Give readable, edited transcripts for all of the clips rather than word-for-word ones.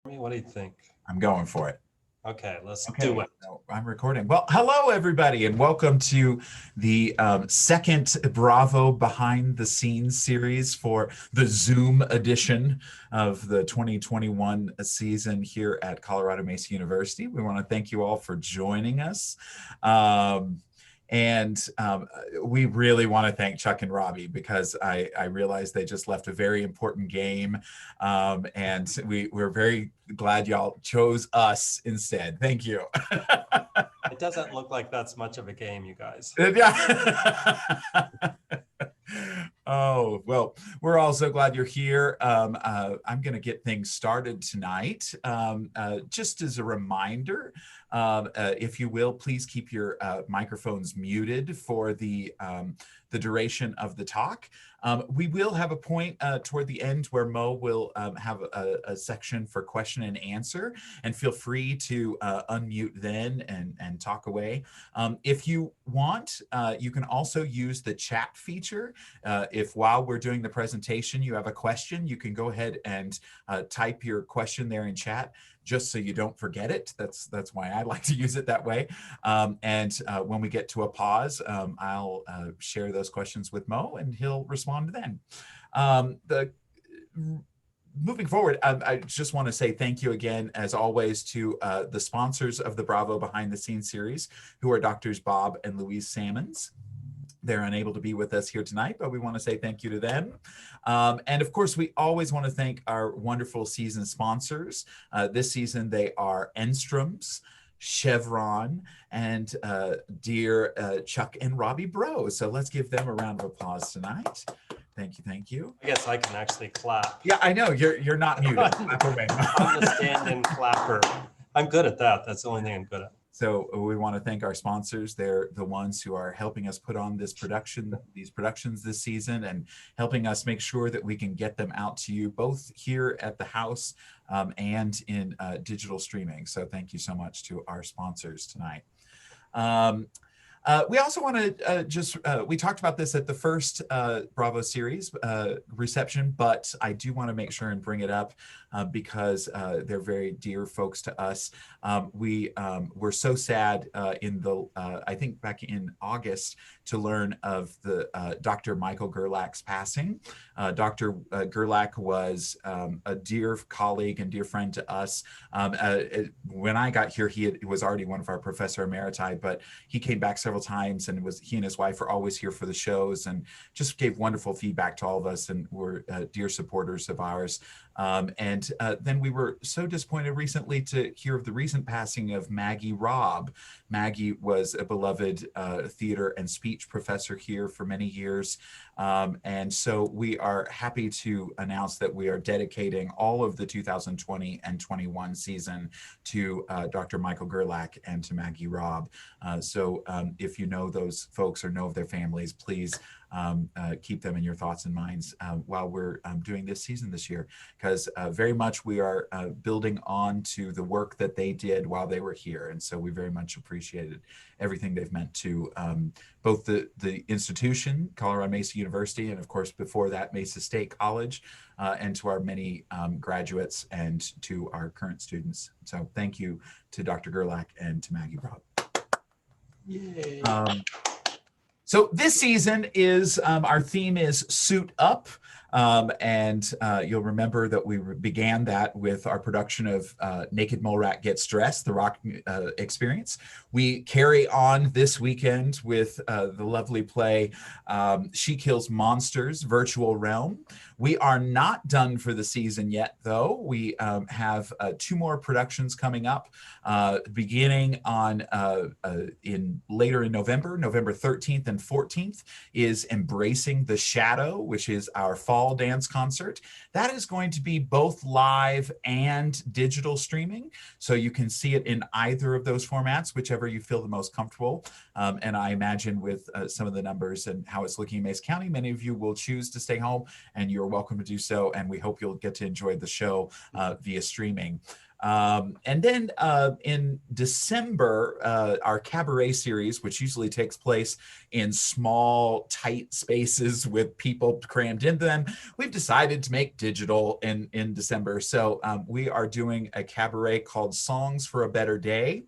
What do you think? I'm going for it. Okay, let's do Okay, it. so I'm recording. Well, hello everybody, and welcome to the second Bravo Behind the Scenes series for the Zoom edition of the 2021 season here at Colorado Mesa University. We want to thank you all for joining us. Um, and we really want to thank Chuck and Robbie because I realized they just left a very important game. And we're very glad y'all chose us instead. Thank you. It doesn't look like that's much of a game, you guys. Yeah. Oh, well, we're all so glad you're here. I'm going to get things started tonight. Just as a reminder, if you will, please keep your microphones muted for the duration of the talk. We will have a point toward the end where Mo will have a section for question and answer, and feel free to unmute then and talk away. If you want, you can also use the chat feature. If while we're doing the presentation, you have a question, you can go ahead and type your question there in chat, just so you don't forget it. That's why I like to use it that way. And when we get to a pause, I'll share those questions with Mo, and he'll respond then. Moving forward, I just want to say thank you again, as always, to the sponsors of the Bravo Behind the Scenes series, who are Doctors Bob and Louise Salmons. They're unable to be with us here tonight, but we want to say thank you to them. And of course, we always want to thank our wonderful season sponsors. This season, they are Enstrom's, Chevron, and dear Chuck and Robbie Bro. So let's give them a round of applause tonight. Thank you, thank you. I guess I can actually clap. Yeah, I know, you're not muted. Clap away. I'm the stand-in clapper. I'm good at that. That's the only thing I'm good at. So we want to thank our sponsors. They're the ones who are helping us put on these productions this season, and helping us make sure that we can get them out to you both here at the house and in digital streaming. So thank you so much to our sponsors tonight. We also want to we talked about this at the first Bravo series reception, but I do want to make sure and bring it up because they're very dear folks to us. We were so sad I think back in August, to learn of the Dr. Michael Gerlach's passing. Dr. Gerlach was a dear colleague and dear friend to us. When I got here, he was already one of our professor emeriti, but he came back several times, and he and his wife were always here for the shows, and just gave wonderful feedback to all of us, and were dear supporters of ours. And then we were so disappointed recently to hear of the recent passing of Maggie Robb. Maggie was a beloved theater and speech professor here for many years. And so we are happy to announce that we are dedicating all of the 2020 and 21 season to Dr. Michael Gerlach and to Maggie Robb. So if you know those folks or know of their families, please keep them in your thoughts and minds while we're doing this season this year, because very much we are building on to the work that they did while they were here. And so we very much appreciated everything they've meant to both the institution, Colorado Mesa University, and of course before that, Mesa State College, and to our many graduates and to our current students. So thank you to Dr. Gerlach and to Maggie Robb. Yay. So this season is, our theme is Suit Up. And you'll remember that we began that with our production of Naked Mole Rat Gets Dressed, the rock experience. We carry on this weekend with the lovely play She Kills Monsters, Virtual Realm. We are not done for the season yet, though. We have 2 more productions coming up, beginning on later in November 13th and 14th is Embracing the Shadow, which is our fall dance concert. That is going to be both live and digital streaming, so you can see it in either of those formats, whichever you feel the most comfortable. And I imagine with some of the numbers and how it's looking in Mesa County, many of you will choose to stay home, and you're welcome to do so. And we hope you'll get to enjoy the show via streaming. And then in December, our cabaret series, which usually takes place in small, tight spaces with people crammed into them, we've decided to make digital in December. So we are doing a cabaret called Songs for a Better Day.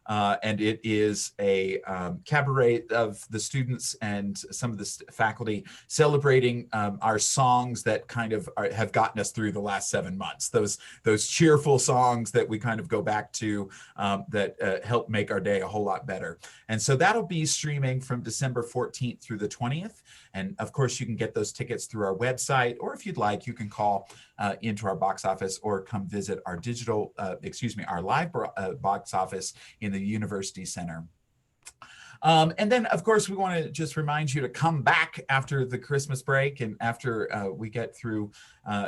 And it is a cabaret of the students and some of the faculty celebrating our songs that kind of have gotten us through the last 7 months. Those cheerful songs that we kind of go back to that help make our day a whole lot better. And so that'll be streaming from December 14th through the 20th. And of course, you can get those tickets through our website, or if you'd like, you can call into our box office or come visit our our live box office in the University Center. And then, of course, we want to just remind you to come back after the Christmas break and after we get through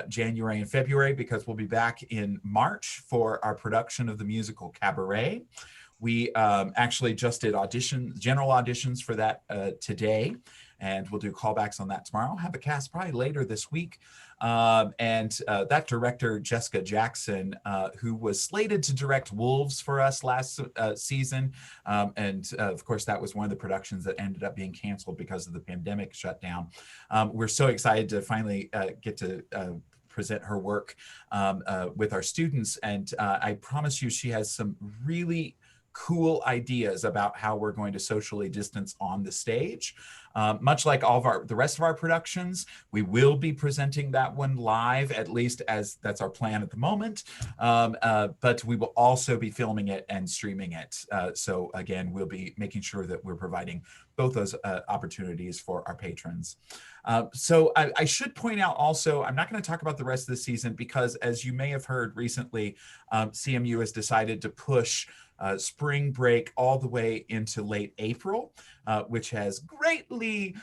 January and February, because we'll be back in March for our production of the musical Cabaret. We actually just did general auditions for that today, and we'll do callbacks on that tomorrow. Have a cast probably later this week. And that director, Jessica Jackson, who was slated to direct Wolves for us last season. And of course, that was one of the productions that ended up being canceled because of the pandemic shutdown. We're so excited to finally get to present her work with our students. And I promise you, she has some really cool ideas about how we're going to socially distance on the stage. Much like all of the rest of our productions, we will be presenting that one live, at least as that's our plan at the moment. But we will also be filming it and streaming it. So again, we'll be making sure that we're providing both those opportunities for our patrons. So I should point out also, I'm not going to talk about the rest of the season because, as you may have heard recently, CMU has decided to push spring break all the way into late April, which has greatly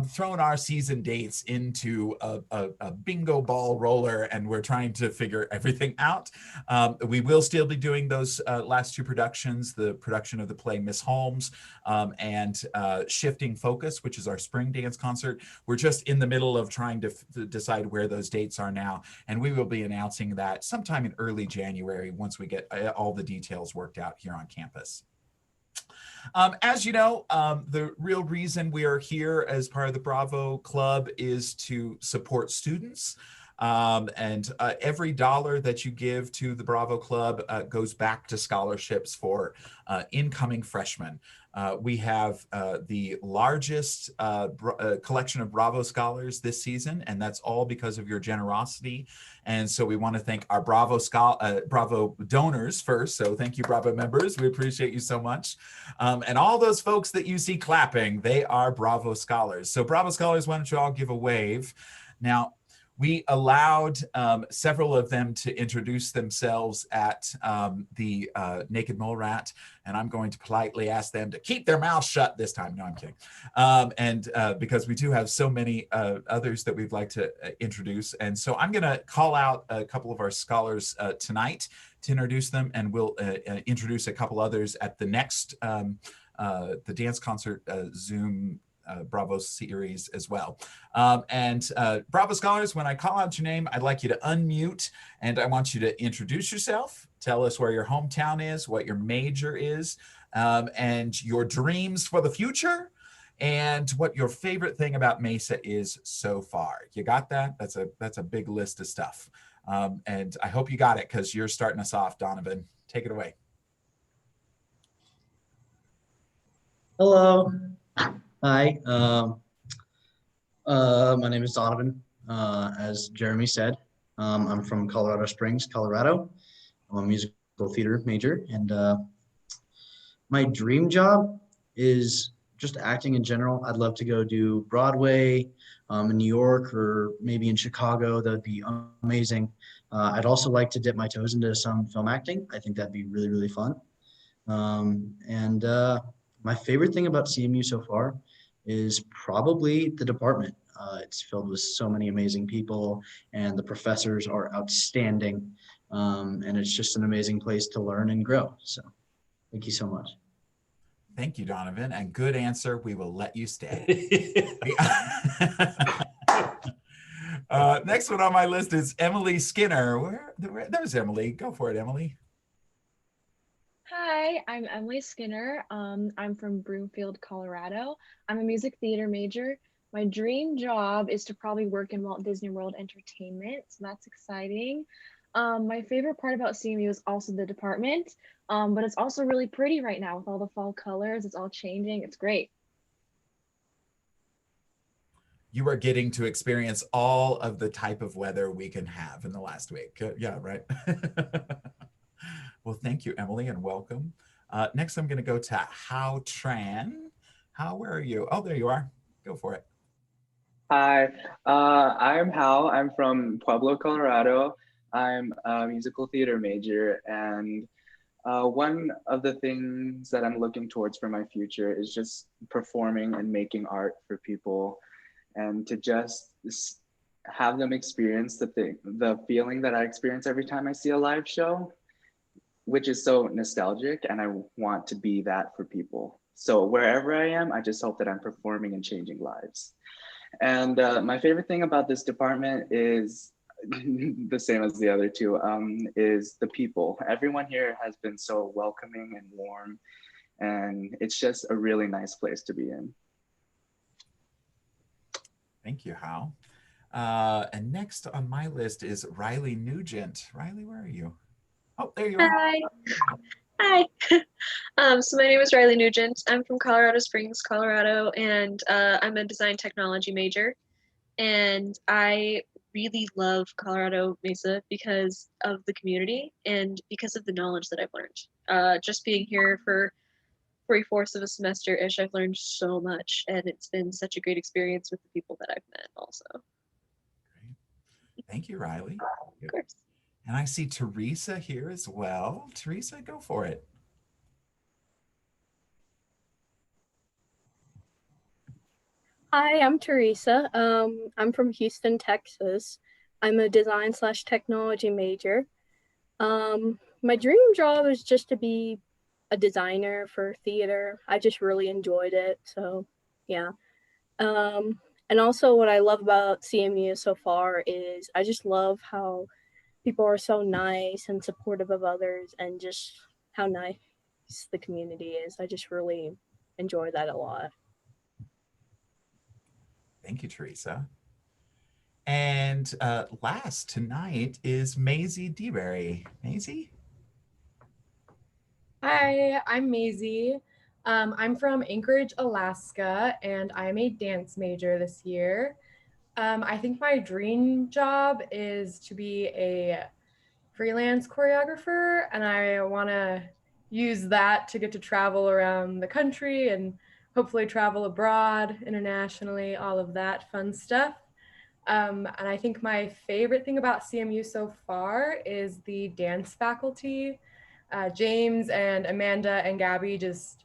thrown our season dates into a bingo ball roller, and we're trying to figure everything out. We will still be doing those last two productions, the production of the play Miss Holmes and Shifting Focus, which is our spring dance concert. We're just in the middle of trying to decide where those dates are now, and we will be announcing that sometime in early January once we get all the details worked out here on campus. As you know, the real reason we are here as part of the Bravo Club is to support students. And every dollar that you give to the Bravo Club goes back to scholarships for incoming freshmen. We have the largest collection of Bravo scholars this season, and that's all because of your generosity. And so we want to thank our Bravo donors first. So thank you, Bravo members. We appreciate you so much. And all those folks that you see clapping, they are Bravo scholars. So Bravo scholars, why don't you all give a wave? Now, we allowed several of them to introduce themselves at the Naked Mole Rat, and I'm going to politely ask them to keep their mouths shut this time. No, I'm kidding. And because we do have so many others that we'd like to introduce. And so I'm going to call out a couple of our scholars tonight to introduce them, and we'll introduce a couple others at the next the dance concert Zoom Bravo series as well. And Bravo scholars, when I call out your name, I'd like you to unmute, and I want you to introduce yourself, tell us where your hometown is, what your major is, and your dreams for the future, and what your favorite thing about Mesa is so far. You got that? That's a big list of stuff. And I hope you got it, because you're starting us off, Donovan. Take it away. Hello. Hi. My name is Donovan. As Jeremy said, I'm from Colorado Springs, Colorado. I'm a musical theater major, and my dream job is just acting in general. I'd love to go do Broadway in New York or maybe in Chicago. That would be amazing. I'd also like to dip my toes into some film acting. I think that'd be really, really fun. And my favorite thing about CMU so far is probably the department. It's filled with so many amazing people, and the professors are outstanding. And it's just an amazing place to learn and grow. So thank you so much. Thank you, Donovan, and good answer. We will let you stay. Next one on my list is Emily Skinner. There's Emily. Go for it, Emily. Hi, I'm Emily Skinner. I'm from Broomfield, Colorado. I'm a music theater major. My dream job is to probably work in Walt Disney World Entertainment, so that's exciting. My favorite part about CMU is also the department, but it's also really pretty right now with all the fall colors. It's all changing. It's great. You are getting to experience all of the type of weather we can have in the last week. Yeah, right. Well, thank you, Emily, and welcome. Next, I'm going to go to Hao Tran. How, where are you? Oh, there you are. Go for it. Hi, I'm Hal. I'm from Pueblo, Colorado. I'm a musical theater major, and one of the things that I'm looking towards for my future is just performing and making art for people, and to just have them experience the feeling that I experience every time I see a live show, which is so nostalgic, and I want to be that for people. So wherever I am, I just hope that I'm performing and changing lives. And my favorite thing about this department is the same as the other two, is the people. Everyone here has been so welcoming and warm, and it's just a really nice place to be in. Thank you, Hal. And next on my list is Riley Nugent. Riley, where are you? Oh, there you are. Hi. Hi. So my name is Riley Nugent. I'm from Colorado Springs, Colorado, and I'm a design technology major. And I really love Colorado Mesa because of the community and because of the knowledge that I've learned. Just being here for 3/4 of a semester-ish, I've learned so much, and it's been such a great experience with the people that I've met also. Great. Thank you, Riley. Of course. And I see Teresa here as well. Teresa, go for it. Hi, I'm Teresa. I'm from Houston, Texas. I'm a design slash technology major. My dream job is just to be a designer for theater. I just really enjoyed it. So, yeah. And also, what I love about CMU so far is I just love how people are so nice and supportive of others and just how nice the community is. I just really enjoy that a lot. Thank you, Teresa. And last tonight is Maisie DeBerry. Maisie? Hi, I'm Maisie. I'm from Anchorage, Alaska, and I'm a dance major this year. I think my dream job is to be a freelance choreographer, and I want to use that to get to travel around the country and hopefully travel abroad, internationally, all of that fun stuff. And I think my favorite thing about CMU so far is the dance faculty. James and Amanda and Gabby just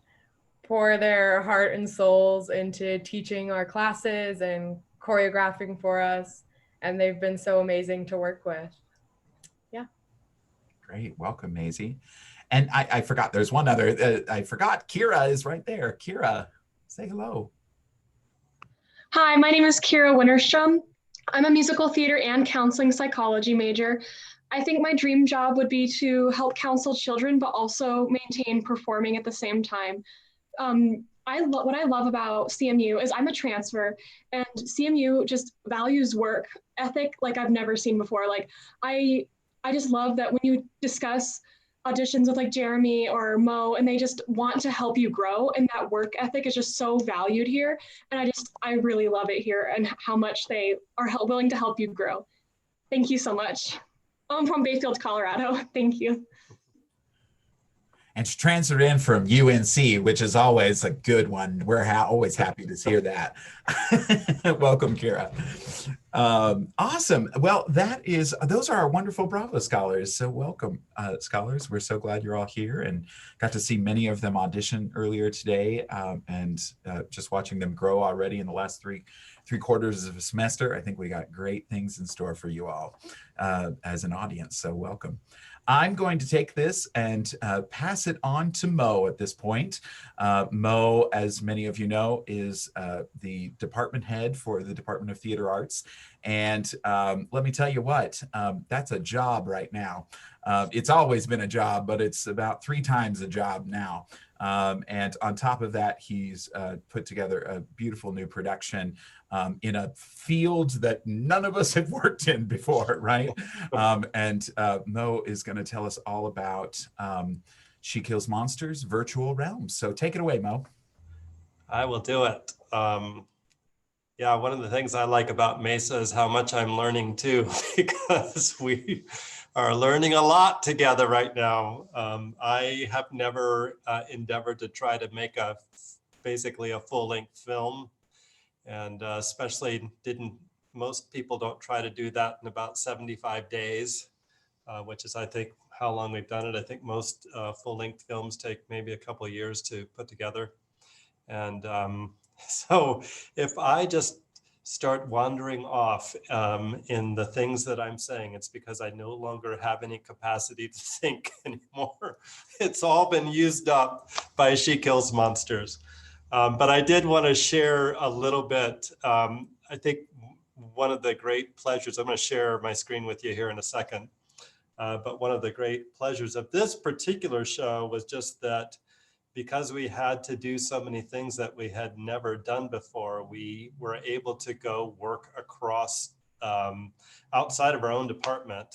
pour their heart and souls into teaching our classes and choreographing for us. And they've been so amazing to work with. Yeah. Great. Welcome, Maisie. And I forgot, there's one other, I forgot, Kira is right there. Kira, say hello. Hi, my name is Kira Winterstrom. I'm a musical theater and counseling psychology major. I think my dream job would be to help counsel children, but also maintain performing at the same time. What I love about CMU is I'm a transfer, and CMU just values work ethic like I've never seen before. Like I just love that when you discuss auditions with like Jeremy or Mo, and they just want to help you grow, and that work ethic is just so valued here. And I really love it here and how much they are willing to help you grow. Thank you so much. I'm from Bayfield, Colorado. Thank you. And she transferred in from UNC, which is always a good one. We're always happy to hear that. Welcome, Kira. Awesome. Well, those are our wonderful Bravo scholars. So welcome, scholars. We're so glad you're all here and got to see many of them audition earlier today, and just watching them grow already in the last three quarters of a semester. I think we got great things in store for you all as an audience. So welcome. I'm going to take this and pass it on to Mo at this point. Mo, as many of you know, is the department head for the Department of Theater Arts. And let me tell you what, that's a job right now. It's always been a job, but it's about 3 times a job now. And on top of that, he's put together a beautiful new production in a field that none of us have worked in before, right? And Mo is going to tell us all about She Kills Monsters Virtual Realms. So take it away, Mo. I will do it. Yeah, one of the things I like about Mesa is how much I'm learning too, because we are learning a lot together right now. I have never endeavored to try to make basically a full-length film, and especially most people don't try to do that in about 75 days, which is, I think, how long we've done it. I think most full-length films take maybe a couple of years to put together. And so if I just start wandering off in the things that I'm saying, it's because I no longer have any capacity to think anymore. It's all been used up by She Kills Monsters. But I did want to share a little bit. I think one of the great pleasures, I'm going to share my screen with you here in a second. But one of the great pleasures of this particular show was just that because we had to do so many things that we had never done before, we were able to go work across outside of our own department.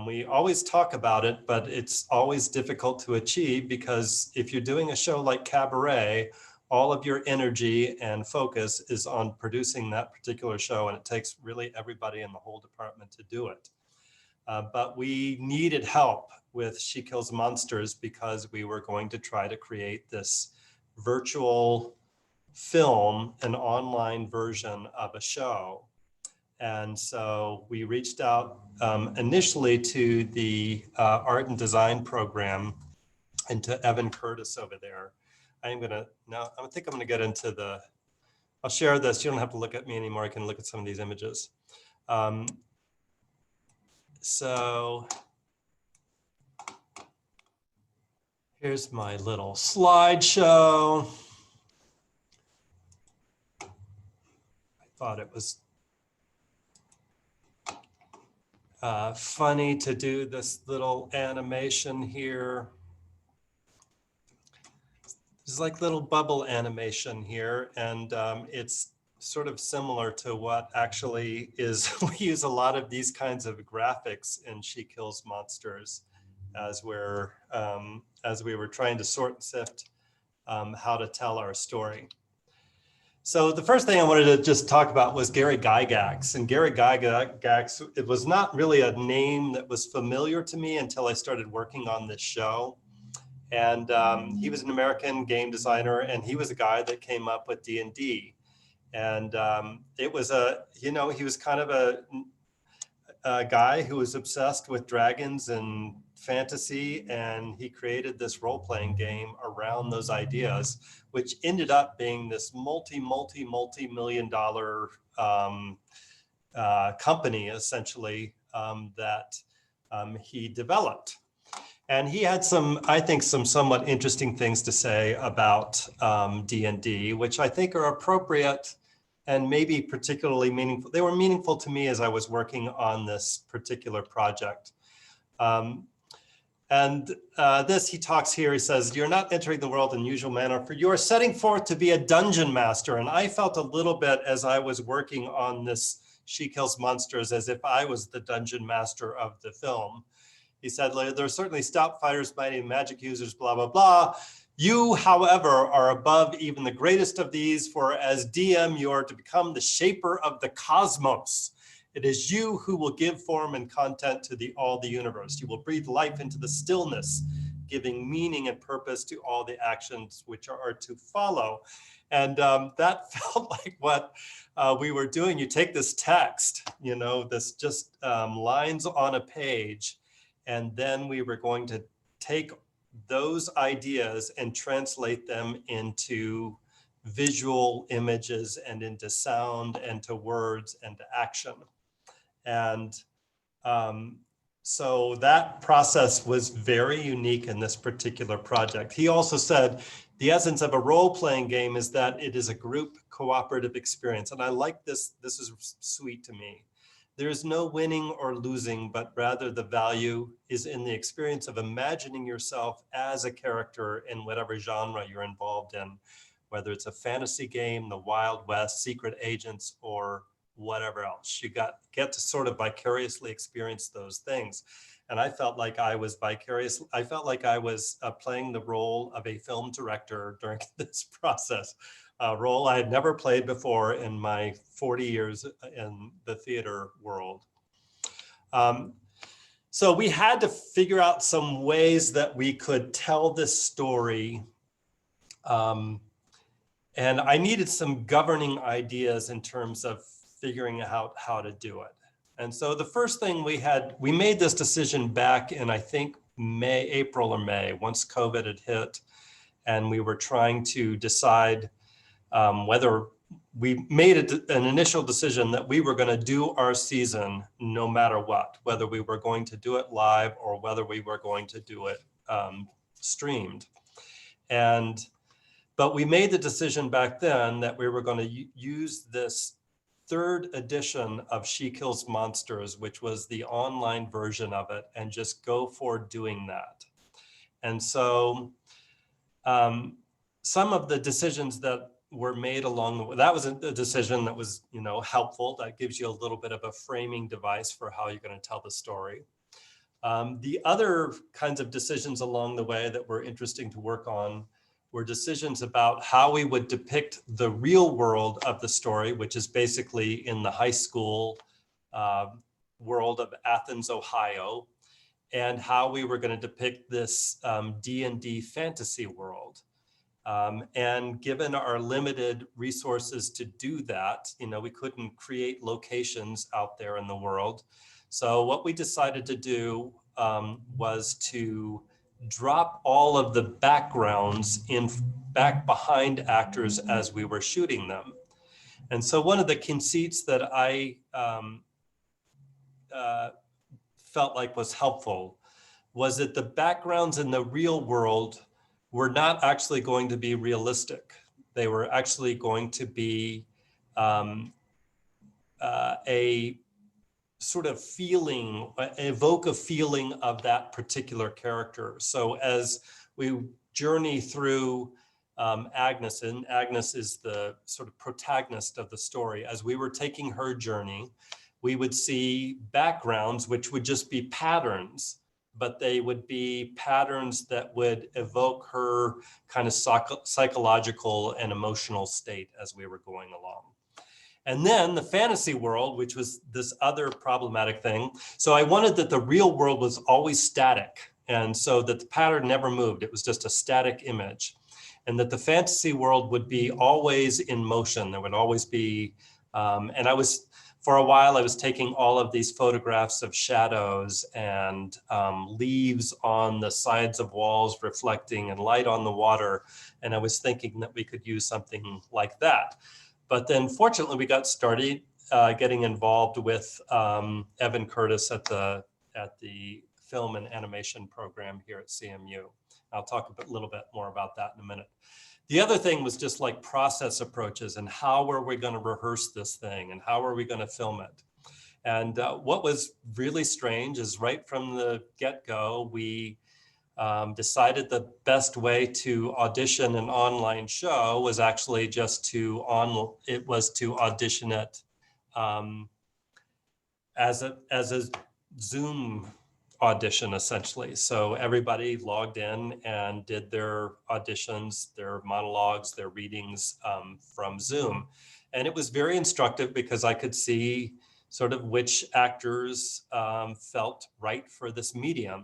We always talk about it, but it's always difficult to achieve because if you're doing a show like Cabaret, all of your energy and focus is on producing that particular show, and it takes really everybody in the whole department to do it. But we needed help with She Kills Monsters because we were going to try to create this virtual film, an online version of a show. And so we reached out initially to the art and design program and to Evan Curtis over there. I think I'm gonna get into I'll share this. You don't have to look at me anymore. I can look at some of these images. So here's my little slideshow. I thought it was funny to do this little animation here. There's like little bubble animation here, and it's sort of similar to what actually is, we use a lot of these kinds of graphics in She Kills Monsters as we were trying to sort and sift how to tell our story. So the first thing I wanted to just talk about was Gary Gygax. And Gary Gygax, it was not really a name that was familiar to me until I started working on this show. And he was an American game designer, and he was a guy that came up with D&D. And it was he was kind of a guy who was obsessed with dragons and fantasy, and he created this role-playing game around those ideas, which ended up being this multi-million-dollar company, essentially, that he developed. And he had I think some somewhat interesting things to say about D&D, which I think are appropriate and maybe particularly meaningful. They were meaningful to me as I was working on this particular project. He talks here, he says, "You're not entering the world in usual manner, for you are setting forth to be a dungeon master." And I felt a little bit as I was working on this She Kills Monsters as if I was the dungeon master of the film. He said, "There are certainly stout fighters, mighty magic users, blah, blah, blah. You, however, are above even the greatest of these, for as DM, you are to become the shaper of the cosmos. It is you who will give form and content to all the universe. You will breathe life into the stillness, giving meaning and purpose to all the actions which are to follow." And that felt like what we were doing. You take this text, this just lines on a page, and then we were going to take those ideas and translate them into visual images and into sound and to words and to action. And so that process was very unique in this particular project. He also said, the essence of a role-playing game is that it is a group cooperative experience. And I like this. This is sweet to me, there's no winning or losing, but rather the value is in the experience of imagining yourself as a character in whatever genre you're involved in, whether it's a fantasy game, the Wild West, Secret Agents, or whatever else. You get to sort of vicariously experience those things. And I felt like I was vicarious. I felt like I was playing the role of a film director during this process, a role I had never played before in my 40 years in the theater world. So we had to figure out some ways that we could tell this story. And I needed some governing ideas in terms of figuring out how to do it. And so the first thing we made this decision back in, I think, April or May, once COVID had hit, and we were trying to decide whether we made an initial decision that we were going to do our season no matter what, whether we were going to do it live or whether we were going to do it streamed. But we made the decision back then that we were going to use this third edition of She Kills Monsters, which was the online version of it, and just go for doing that. And so some of the decisions that were made along the way, that was a decision that was, helpful. That gives you a little bit of a framing device for how you're going to tell the story. The other kinds of decisions along the way that were interesting to work on were decisions about how we would depict the real world of the story, which is basically in the high school world of Athens, Ohio, and how we were going to depict this D&D fantasy world. And given our limited resources to do that, we couldn't create locations out there in the world. So what we decided to do was to drop all of the backgrounds back behind actors as we were shooting them. And so one of the conceits that I felt like was helpful was that the backgrounds in the real world were not actually going to be realistic. They were actually going to be a sort of feeling, evoke a feeling of that particular character. So as we journey through Agnes, and Agnes is the sort of protagonist of the story, as we were taking her journey, we would see backgrounds which would just be patterns, but they would be patterns that would evoke her kind of psychological and emotional state as we were going along. And then the fantasy world, which was this other problematic thing. So I wanted that the real world was always static, and so that the pattern never moved. It was just a static image. And that the fantasy world would be always in motion. There would always be, for a while, I was taking all of these photographs of shadows and leaves on the sides of walls reflecting and light on the water. And I was thinking that we could use something like that. But then fortunately, we got started getting involved with Evan Curtis at the film and animation program here at CMU. I'll talk a little bit more about that in a minute. The other thing was just like process approaches and how are we going to rehearse this thing and how are we going to film it? And what was really strange is right from the get-go, we decided the best way to audition an online show was actually just to audition it as a Zoom audition, essentially. So everybody logged in and did their auditions, their monologues, their readings from Zoom. And it was very instructive because I could see sort of which actors felt right for this medium.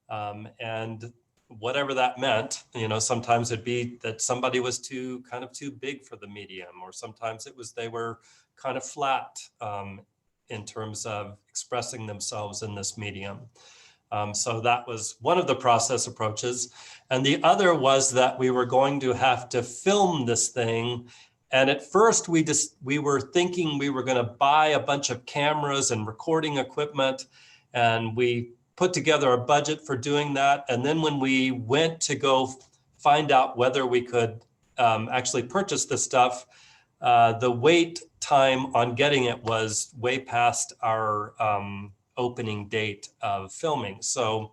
And whatever that meant, sometimes it'd be that somebody was too big for the medium, or sometimes it was they were kind of flat in terms of expressing themselves in this medium. So that was one of the process approaches. And the other was that we were going to have to film this thing. And at first we were thinking we were going to buy a bunch of cameras and recording equipment, and we put together a budget for doing that. And then when we went to go find out whether we could actually purchase this stuff, the wait time on getting it was way past our opening date of filming. So,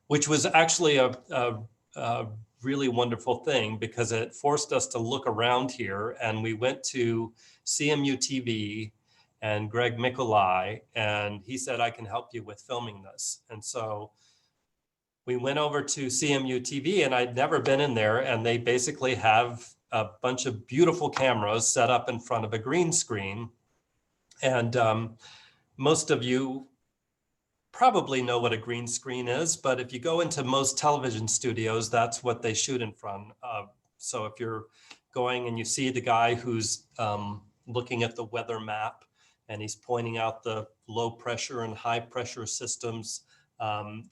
which was actually a really wonderful thing because it forced us to look around here, and we went to CMU TV and Greg Mikolai, and he said, I can help you with filming this. And so we went over to CMU TV, and I'd never been in there, and they basically have a bunch of beautiful cameras set up in front of a green screen. And most of you probably know what a green screen is, but if you go into most television studios, that's what they shoot in front of. So if you're going and you see the guy who's looking at the weather map and he's pointing out the low pressure and high pressure systems,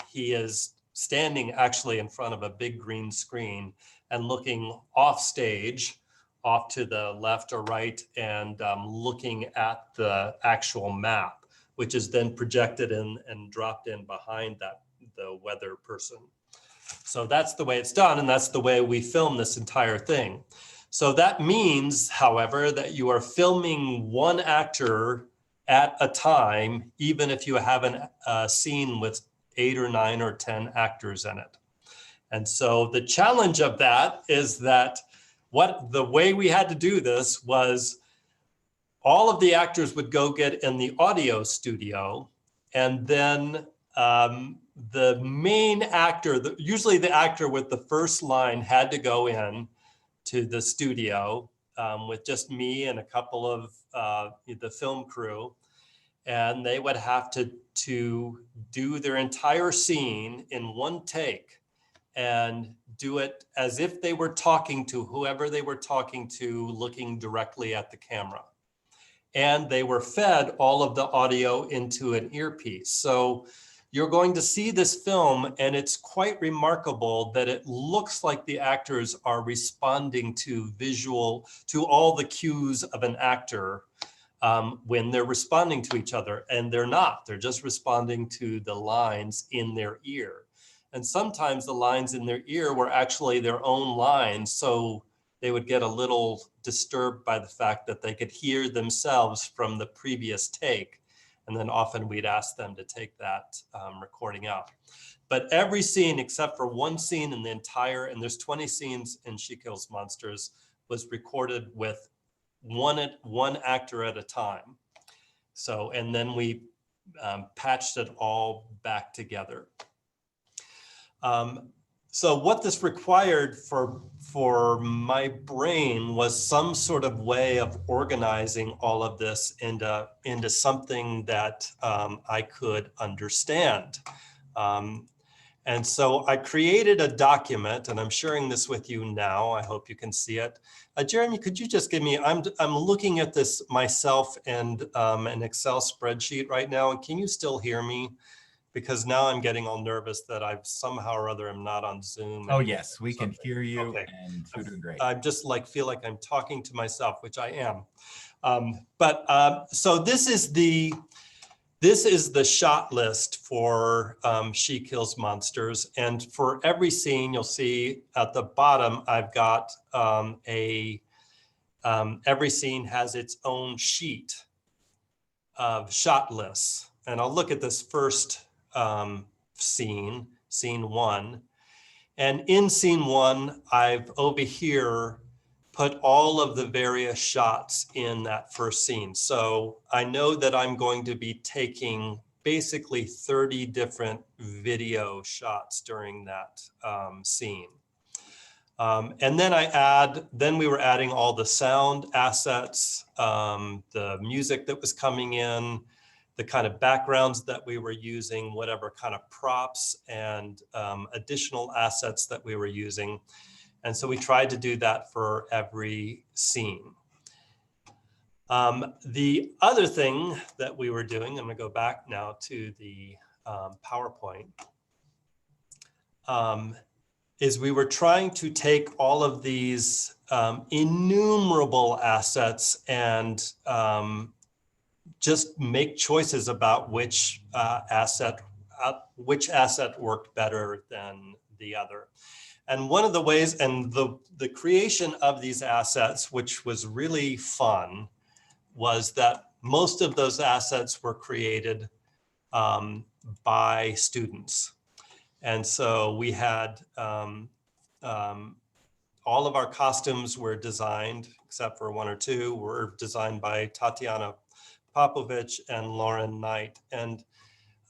he is standing actually in front of a big green screen and looking off stage, off to the left or right, and looking at the actual map, which is then projected in and dropped in behind the weather person. So that's the way it's done, and that's the way we film this entire thing. So that means, however, that you are filming one actor at a time, even if you have a scene with 8 or 9 or 10 actors in it. And so the challenge of that is that the way we had to do this was all of the actors would go get in the audio studio, and then the main actor, usually the actor with the first line, had to go in to the studio with just me and a couple of the film crew, and they would have to do their entire scene in one take and do it as if they were talking to whoever they were talking to, looking directly at the camera. And they were fed all of the audio into an earpiece. So you're going to see this film, and it's quite remarkable that it looks like the actors are responding to all the cues of an actor when they're responding to each other, and they're not. They're just responding to the lines in their ear. And sometimes the lines in their ear were actually their own lines, so they would get a little disturbed by the fact that they could hear themselves from the previous take. And then often we'd ask them to take that recording out. But every scene except for one scene in the entire, and there's 20 scenes in She Kills Monsters, was recorded with one actor at a time. So, and then we patched it all back together. So what this required for my brain was some sort of way of organizing all of this into something that I could understand. And so I created a document, and I'm sharing this with you now. I hope you can see it. Jeremy, could you just give me, I'm looking at this myself and an Excel spreadsheet right now. And can you still hear me? Because now I'm getting all nervous that I've somehow or other am not on Zoom. Oh yes, we can hear you, okay. And you're doing great. I just feel like I'm talking to myself, which I am. So this is the shot list for She Kills Monsters. And for every scene, you'll see at the bottom, I've got every scene has its own sheet of shot lists. And I'll look at this first scene 1. And in scene 1, I've over here put all of the various shots in that first scene. So I know that I'm going to be taking basically 30 different video shots during that scene. And then we were adding all the sound assets, the music that was coming in, the kind of backgrounds that we were using, whatever kind of props and additional assets that we were using. And so we tried to do that for every scene. The other thing that we were doing, I'm gonna go back now to the PowerPoint, is we were trying to take all of these innumerable assets and just make choices about which asset worked better than the other. And one of the ways, and the creation of these assets, which was really fun, was that most of those assets were created by students. And so we had all of our costumes were designed, except for one or two, were designed by Tatiana Popovich and Lauren Knight. And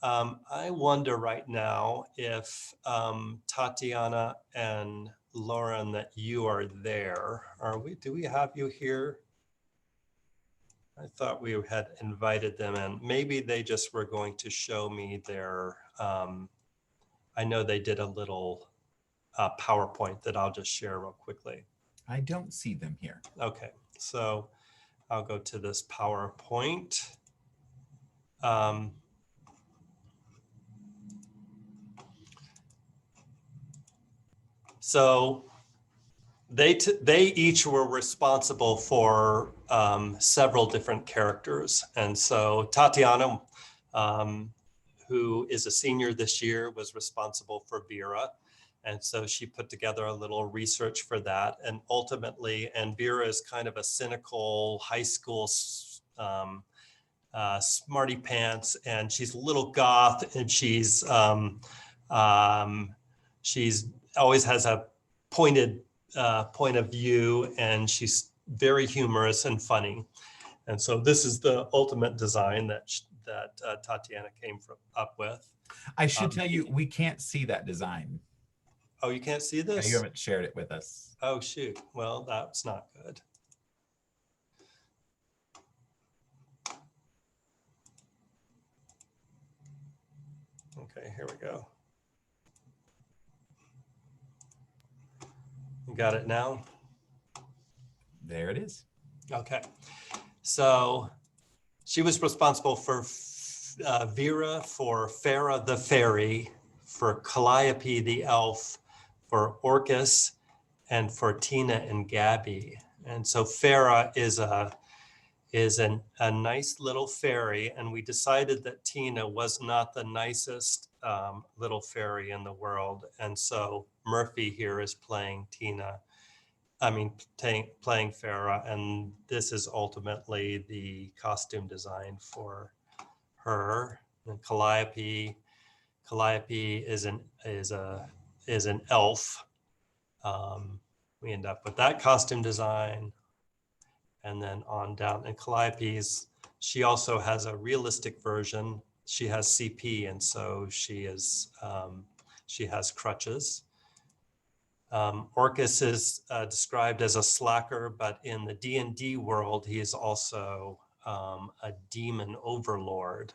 I wonder right now if Tatiana and Lauren, that you are there. Do we have you here? I thought we had invited them in. Maybe they just were going to show me their, I know they did a little PowerPoint that I'll just share real quickly. I don't see them here. Okay, so I'll go to this PowerPoint. So they each were responsible for several different characters. And so Tatiana, who is a senior this year, was responsible for Vera. And so she put together a little research for that. And ultimately, and Vera is kind of a cynical high school smarty pants, and she's a little goth, and she's always has a pointed point of view, and she's very humorous and funny. And so this is the ultimate design that Tatiana came up with. I should tell you, we can't see that design. Oh, you can't see this? You haven't shared it with us. Oh, shoot. Well, that's not good. Okay, here we go. You got it now? There it is. Okay. So she was responsible for Vera, for Farah the fairy, for Calliope the elf, for Orcus, and for Tina and Gabby. And so Farah is a nice little fairy, and we decided that Tina was not the nicest little fairy in the world. And so Murphy here is playing playing Farah, and this is ultimately the costume design for her. And Calliope is an elf. We end up with that costume design, and then on down. And Calliope's, she also has a realistic version. She has CP, and so she has crutches. Orcus is described as a slacker, but in the D&D world, he is also a demon overlord.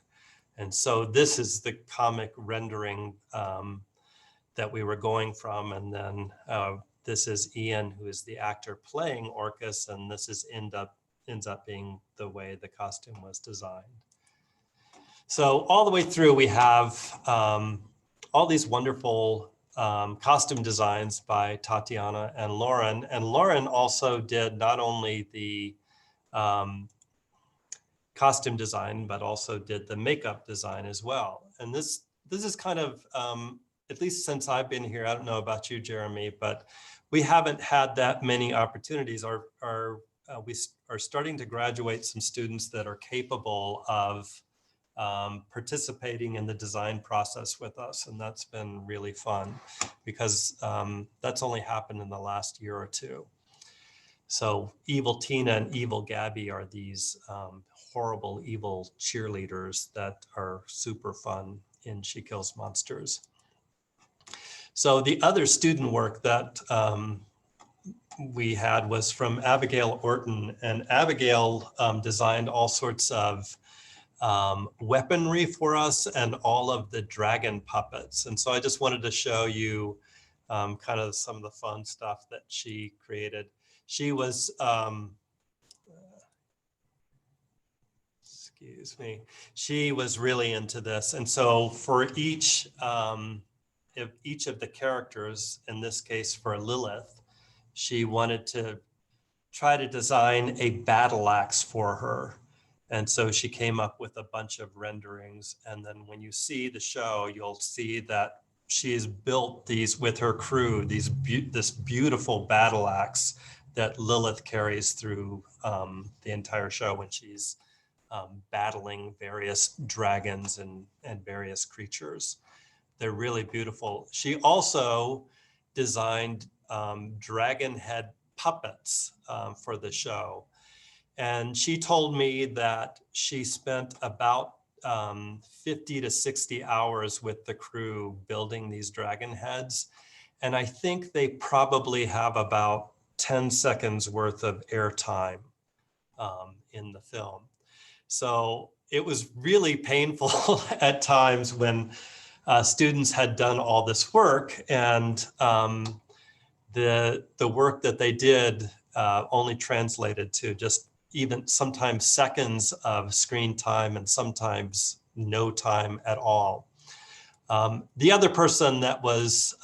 And so this is the comic rendering that we were going from. And then this is Ian, who is the actor playing Orcus, and this ends up being the way the costume was designed. So all the way through, we have all these wonderful costume designs by Tatiana and Lauren. And Lauren also did not only the costume design, but also did the makeup design as well. And this is kind of, at least since I've been here, I don't know about you, Jeremy, but we haven't had that many opportunities. We are starting to graduate some students that are capable of participating in the design process with us. And that's been really fun because that's only happened in the last year or two. So Evil Tina and Evil Gabby are these horrible, evil cheerleaders that are super fun in She Kills Monsters. So the other student work that we had was from Abigail Orton, and Abigail designed all sorts of weaponry for us and all of the dragon puppets. And so I just wanted to show you kind of some of the fun stuff that she created. She was, excuse me, she was really into this. And so for each of the characters, in this case for Lilith, she wanted to try to design a battle axe for her. And so she came up with a bunch of renderings. And then when you see the show, you'll see that she's built these with her crew, this beautiful battle axe that Lilith carries through the entire show when she's battling various dragons and various creatures. They're really beautiful. She also designed dragon head puppets for the show. And she told me that she spent about 50 to 60 hours with the crew building these dragon heads. And I think they probably have about 10 seconds worth of airtime in the film. So it was really painful at times when students had done all this work, and the work that they did only translated to just even sometimes seconds of screen time and sometimes no time at all. The other person that was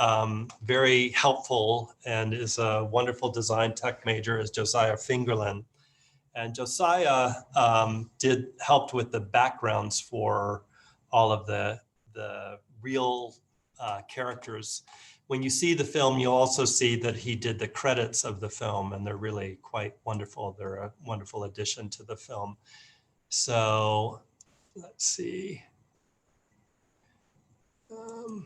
very helpful and is a wonderful design tech major is Josiah Fingerlin. And Josiah helped with the backgrounds for all of the real characters. When you see the film, you'll also see that he did the credits of the film, and they're really quite wonderful. They're a wonderful addition to the film. So let's see. I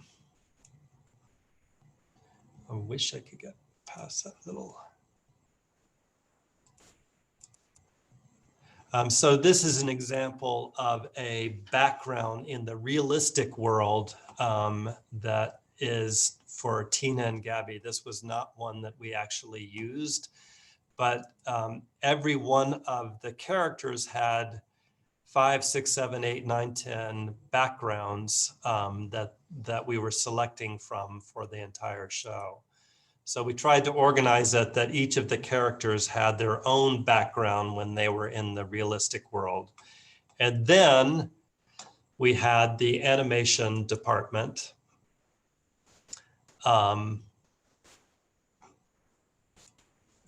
wish I could get past that little. So this is an example of a background in the realistic world that is for Tina and Gabby. This was not one that we actually used, but every one of the characters had 5, 6, 7, 8, 9, 10 backgrounds that we were selecting from for the entire show. So we tried to organize it that each of the characters had their own background when they were in the realistic world. And then we had the animation department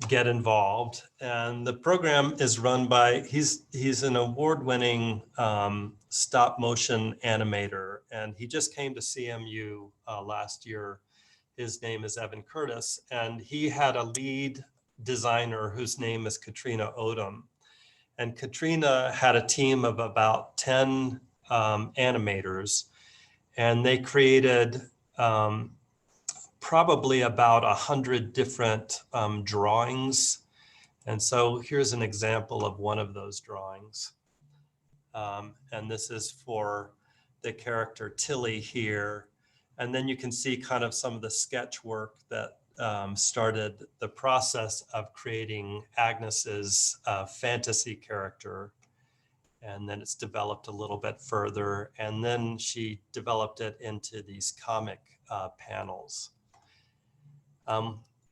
get involved. And the program is run by, he's an award-winning stop motion animator, and he just came to CMU last year. His name is Evan Curtis, and he had a lead designer whose name is Katrina Odom. And Katrina had a team of about 10 animators, and they created probably about 100 different drawings. And so here's an example of one of those drawings. And this is for the character Tilly here. And then you can see kind of some of the sketch work that started the process of creating Agnes's fantasy character. And then it's developed a little bit further. And then she developed it into these comic panels.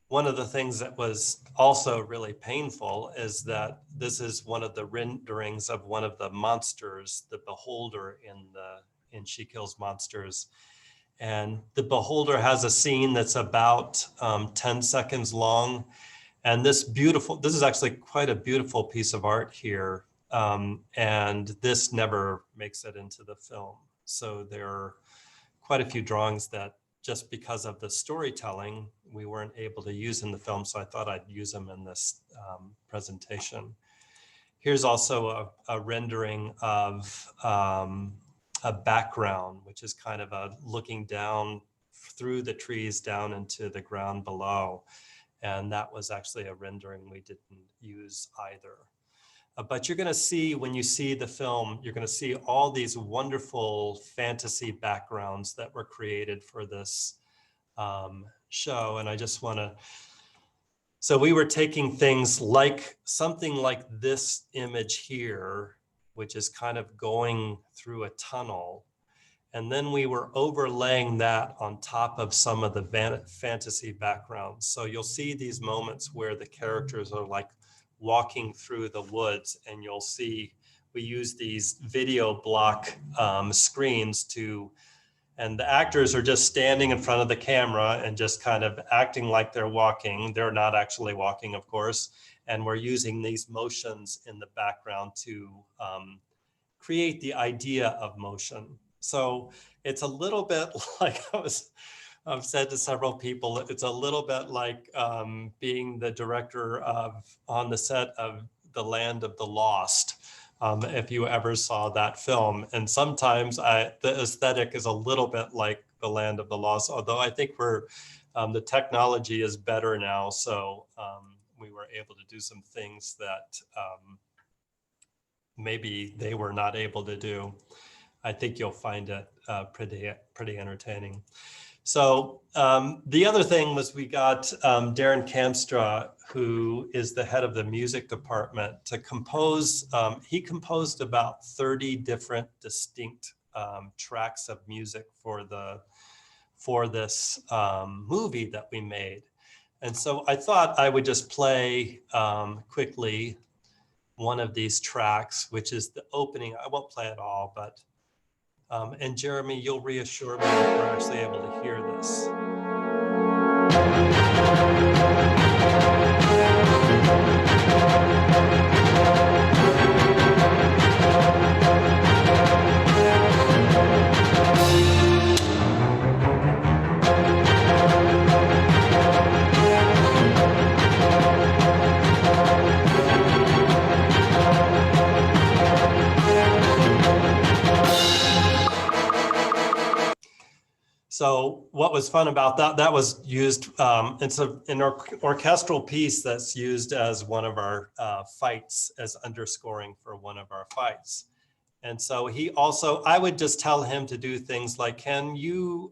One of the things that was also really painful is that this is one of the renderings of one of the monsters, the Beholder in She Kills Monsters. And the Beholder has a scene that's about 10 seconds long. And this is actually quite a beautiful piece of art here. And this never makes it into the film. So there are quite a few drawings that just because of the storytelling, we weren't able to use in the film. So I thought I'd use them in this presentation. Here's also a rendering of a background, which is kind of a looking down through the trees down into the ground below. And that was actually a rendering we didn't use either. But you're going to see, when you see the film, you're going to see all these wonderful fantasy backgrounds that were created for this show. And I just want to, so we were taking things like something like this image here, which is kind of going through a tunnel. And then we were overlaying that on top of some of the fantasy backgrounds. So you'll see these moments where the characters are like walking through the woods, and you'll see we use these video block screens and the actors are just standing in front of the camera and just kind of acting like they're walking. They're not actually walking, of course. And we're using these motions in the background to create the idea of motion. So it's a little bit like I've said to several people, it's a little bit like being the director on the set of The Land of the Lost. If you ever saw that film. And sometimes the aesthetic is a little bit like The Land of the Lost, although I think the technology is better now. So we were able to do some things that maybe they were not able to do. I think you'll find it pretty entertaining. So the other thing was we got Darren Kamstra, who is the head of the music department, to compose. He composed about 30 different distinct tracks of music for this movie that we made. And so I thought I would just play quickly one of these tracks, which is the opening. I won't play it all, but and Jeremy, you'll reassure me that we're actually able to hear this. So what was fun about that was used, it's an orchestral piece that's used as one of our fights, as underscoring for one of our fights. And so he also, I would just tell him to do things like, can you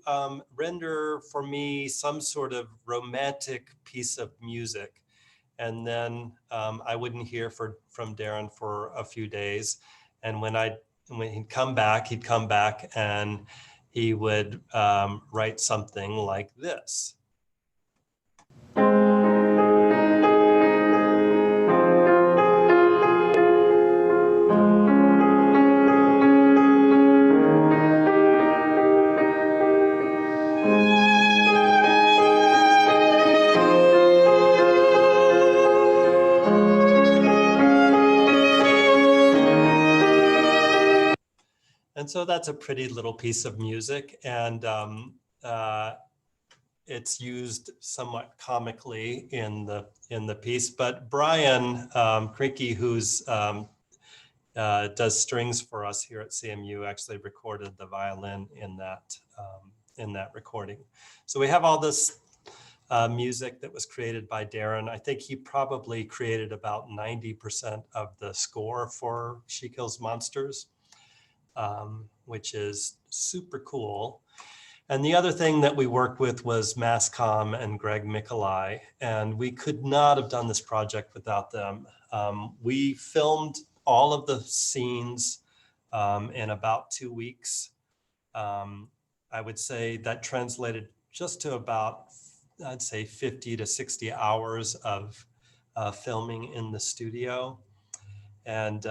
render for me some sort of romantic piece of music? And then I wouldn't hear from Darren for a few days. And when he'd come back and he would write something like this. And so that's a pretty little piece of music, and it's used somewhat comically in the piece. But Brian Krinke, who's does strings for us here at CMU, actually recorded the violin in that recording. So we have all this music that was created by Darren. I think he probably created about 90% of the score for She Kills Monsters. Which is super cool. And the other thing that we worked with was Masscom and Greg Mikolai, and we could not have done this project without them. We filmed all of the scenes in about 2 weeks. I would say that translated just to about, I'd say 50 to 60 hours of filming in the studio. And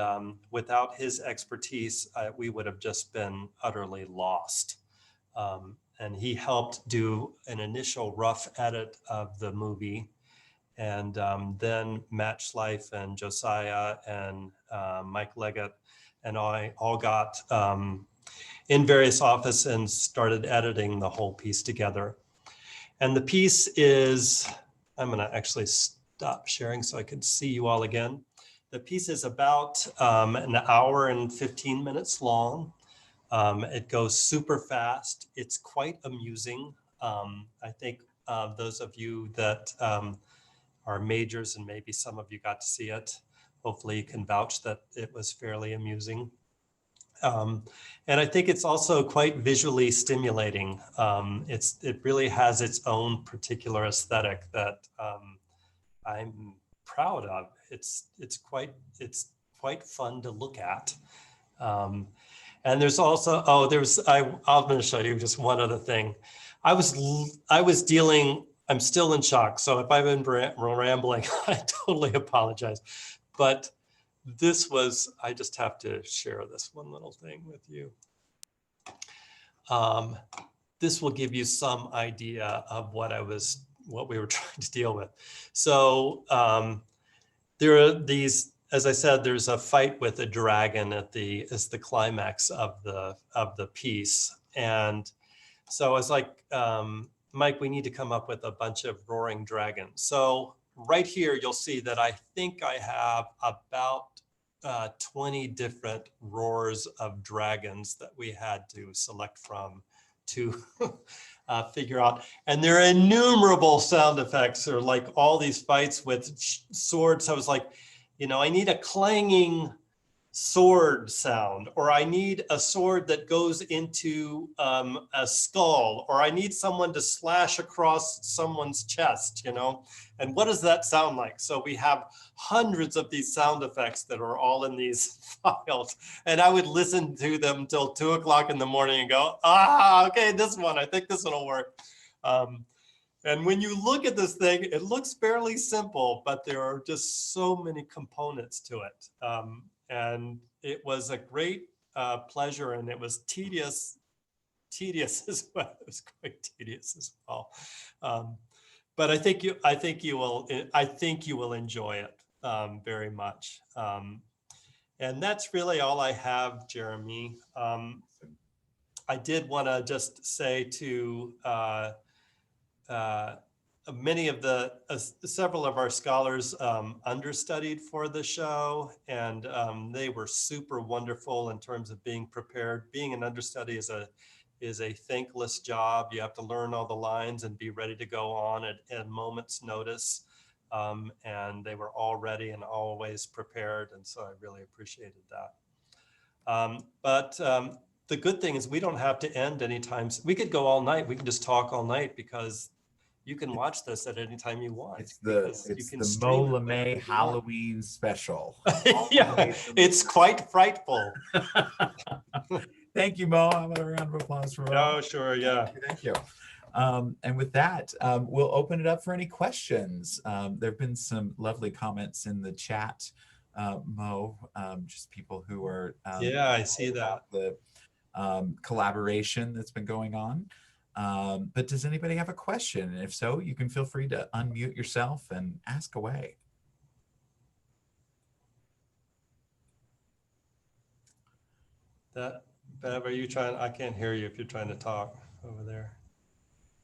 without his expertise, we would have just been utterly lost. And he helped do an initial rough edit of the movie. And then Matt Schleif and Josiah and Mike Leggett and I all got in various offices and started editing the whole piece together. And the piece is, I'm gonna actually stop sharing so I can see you all again. The piece is about an hour and 15 minutes long. It goes super fast. It's quite amusing. I think those of you that are majors, and maybe some of you got to see it, hopefully you can vouch that it was fairly amusing. And I think it's also quite visually stimulating. It really has its own particular aesthetic that I'm proud of. It's quite fun to look at. And there's also, I'm going to show you just one other thing. I was dealing, I'm still in shock. So if I've been rambling, I totally apologize. But this was, I just have to share this one little thing with you. This will give you some idea of what we were trying to deal with. So there are these, as I said, there's a fight with a dragon as the climax of the piece. And so I was like, Mike, we need to come up with a bunch of roaring dragons. So right here, you'll see that I think I have about 20 different roars of dragons that we had to select from to figure out. And there are innumerable sound effects, or like all these fights with swords. I was like, you know, I need a clanging sword sound, or I need a sword that goes into a skull, or I need someone to slash across someone's chest, you know? And what does that sound like? So we have hundreds of these sound effects that are all in these files. And I would listen to them till 2 o'clock in the morning and go, okay, this one, I think this one will work. And when you look at this thing, it looks fairly simple, but there are just so many components to it. And it was a great pleasure, and it was tedious as well. It was quite tedious as well. But I think you will enjoy it very much. And that's really all I have, Jeremy. I did want to just say to many of several of our scholars understudied for the show, and they were super wonderful in terms of being prepared. Being an understudy is a thankless job. You have to learn all the lines and be ready to go on at a moment's notice. And they were all ready and always prepared, and so I really appreciated that. But the good thing is we don't have to end anytime. We could go all night. We can just talk all night, because you can watch this at any time you want. It's the Mo LeMay Halloween special. Yeah, it's quite frightful. Thank you, Mo. How about a round of applause for Mo? Oh, sure, yeah. Thank you. And with that, we'll open it up for any questions. There have been some lovely comments in the chat, Mo, just people who are yeah, I see that. The collaboration that's been going on. But does anybody have a question? And if so, you can feel free to unmute yourself and ask away. Bev, are you trying? I can't hear you if you're trying to talk over there.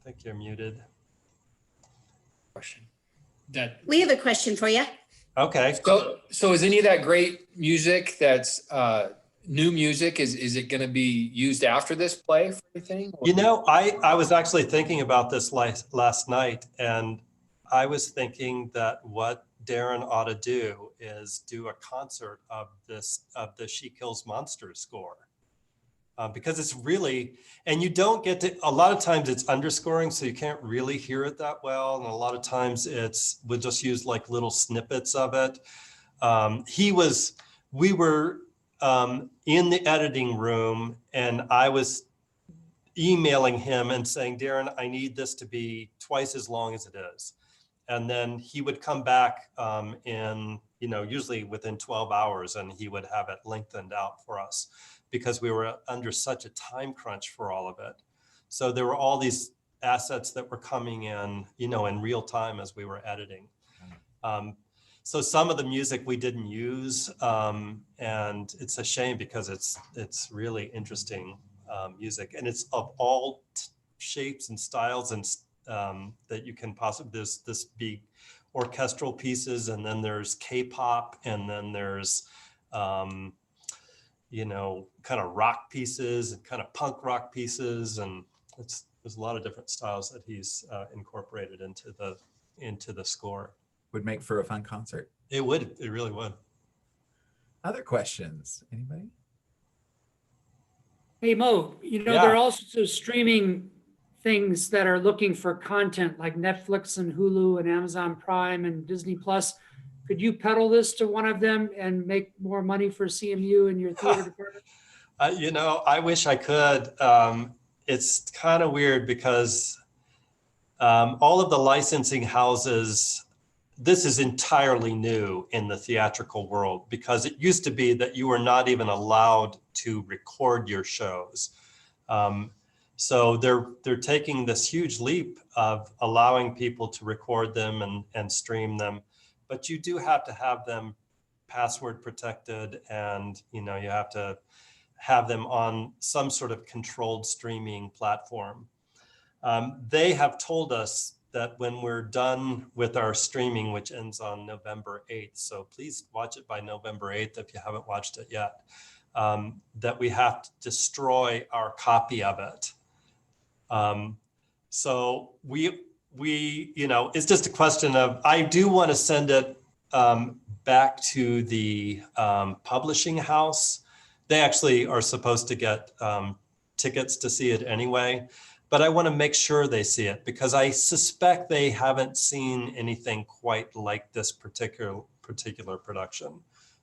I think you're muted. Question. We have a question for you. Okay. So is any of that great music that's new music, is it going to be used after this play for anything? You know, I was actually thinking about this last night, and I was thinking that what Darren ought to do is do a concert of the She Kills Monsters score. Because it's really, and you don't get to, a lot of times it's underscoring, so you can't really hear it that well. And a lot of times we'll just use like little snippets of it. We were in the editing room, and I was emailing him and saying, Darren, I need this to be twice as long as it is. And then he would come back usually within 12 hours, and he would have it lengthened out for us, because we were under such a time crunch for all of it. So there were all these assets that were coming in, in real time as we were editing. So some of the music we didn't use, and it's a shame, because it's really interesting music, and it's of all shapes and styles, and that you can possibly, there's this big orchestral pieces, and then there's K-pop, and then there's kind of rock pieces and kind of punk rock pieces, and there's a lot of different styles that he's incorporated into the score. Would make for a fun concert. It would. It really would. Other questions? Anybody? Hey Mo, Yeah. there are also streaming things that are looking for content, like Netflix and Hulu and Amazon Prime and Disney Plus. Could you peddle this to one of them and make more money for CMU and your theater department? I wish I could. It's kind of weird, because all of the licensing houses, this is entirely new in the theatrical world, because it used to be that you were not even allowed to record your shows. So they're taking this huge leap of allowing people to record them and stream them, but you do have to have them password protected, and you have to have them on some sort of controlled streaming platform. They have told us that when we're done with our streaming, which ends on November 8th, so please watch it by November 8th if you haven't watched it yet, that we have to destroy our copy of it. So we, you know, it's just a question of, I do want to send it back to the publishing house. They actually are supposed to get tickets to see it anyway, but I want to make sure they see it because I suspect they haven't seen anything quite like this particular production,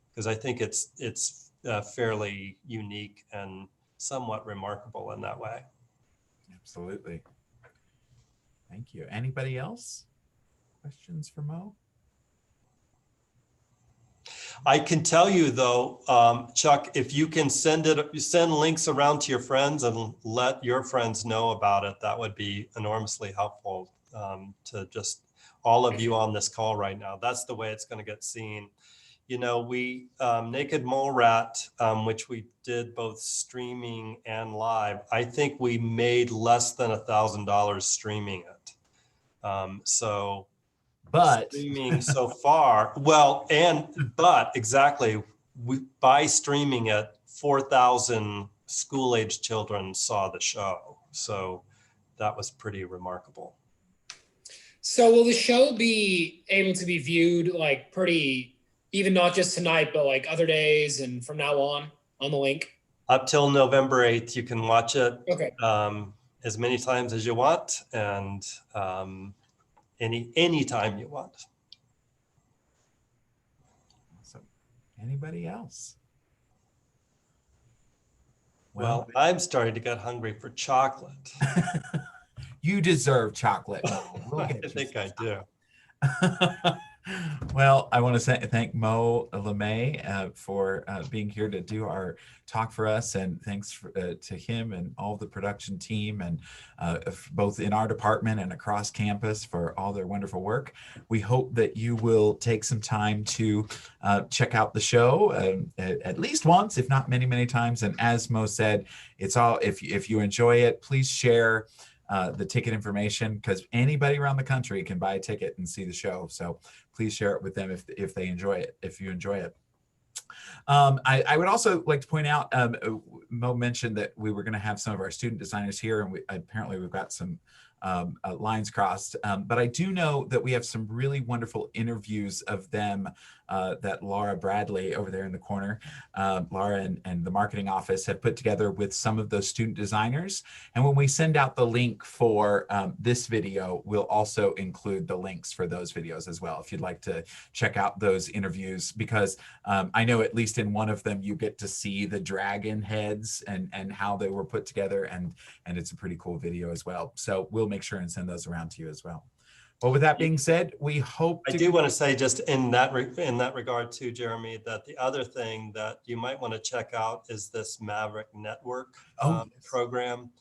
because I think it's fairly unique and somewhat remarkable in that way. Absolutely. Thank you. Anybody else? Questions for Mo? I can tell you though, Chuck, if you can send links around to your friends and let your friends know about it, that would be enormously helpful to just all of you on this call right now. That's the way it's going to get seen. You know, we Naked Mole Rat, which we did both streaming and live, I think we made less than $1,000 streaming it. But streaming so far, well, but exactly, by streaming it, 4,000 school-age children saw the show. So that was pretty remarkable. So will the show be able to be viewed like pretty, even not just tonight, but like other days and from now on the link? Up till November 8th, you can watch it as many times as you want, and any time you want. Awesome. Anybody else? Well, I'm starting to get hungry for chocolate. You deserve chocolate. We'll I think I do. Well, I want to thank Mo LeMay for being here to do our talk for us, and thanks to him and all the production team, and both in our department and across campus for all their wonderful work. We hope that you will take some time to check out the show at least once, if not many, many times. And as Mo said, it's all, if you enjoy it, please share the ticket information, because anybody around the country can buy a ticket and see the show. So please share it with them if they enjoy it, if you enjoy it. I would also like to point out, Mo mentioned that we were going to have some of our student designers here, and apparently we've got some lines crossed. But I do know that we have some really wonderful interviews of them that Laura Bradley over there in the corner, Laura and the marketing office have put together with some of those student designers. And when we send out the link for this video, we'll also include the links for those videos as well, if you'd like to check out those interviews, because I know at least in one of them, you get to see the dragon heads and how they were put together. And it's a pretty cool video as well. So we'll make sure and send those around to you as well. Well, with that being said, we hope I do want to say just in that regard too, Jeremy, that the other thing that you might want to check out is this Maverick Network program.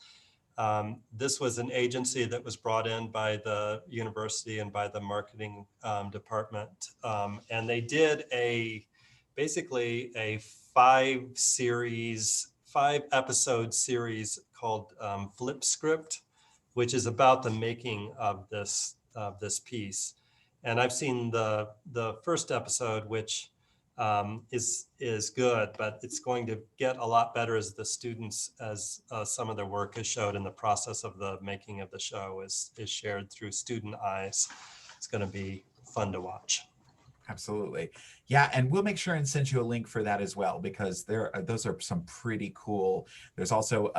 This was an agency that was brought in by the university and by the marketing department. And they did basically a 5-episode series called Flip Script, which is about the making of this piece. And I've seen the first episode, which is good, but it's going to get a lot better as the students, as some of their work is showed in the process of the making of the show is shared through student eyes. It's going to be fun to watch. Absolutely. Yeah, and we'll make sure and send you a link for that as well, because those are some pretty cool. There's also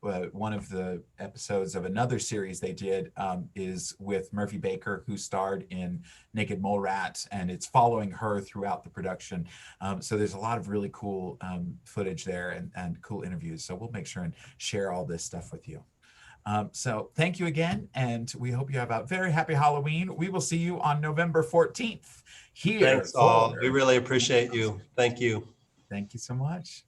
one of the episodes of another series they did is with Murphy Baker, who starred in Naked Mole Rat, and it's following her throughout the production. So there's a lot of really cool footage there and cool interviews. So we'll make sure and share all this stuff with you. So thank you again, and we hope you have a very happy Halloween. We will see you on November 14th here. Thanks all. We really appreciate you. Thank you. Thank you so much.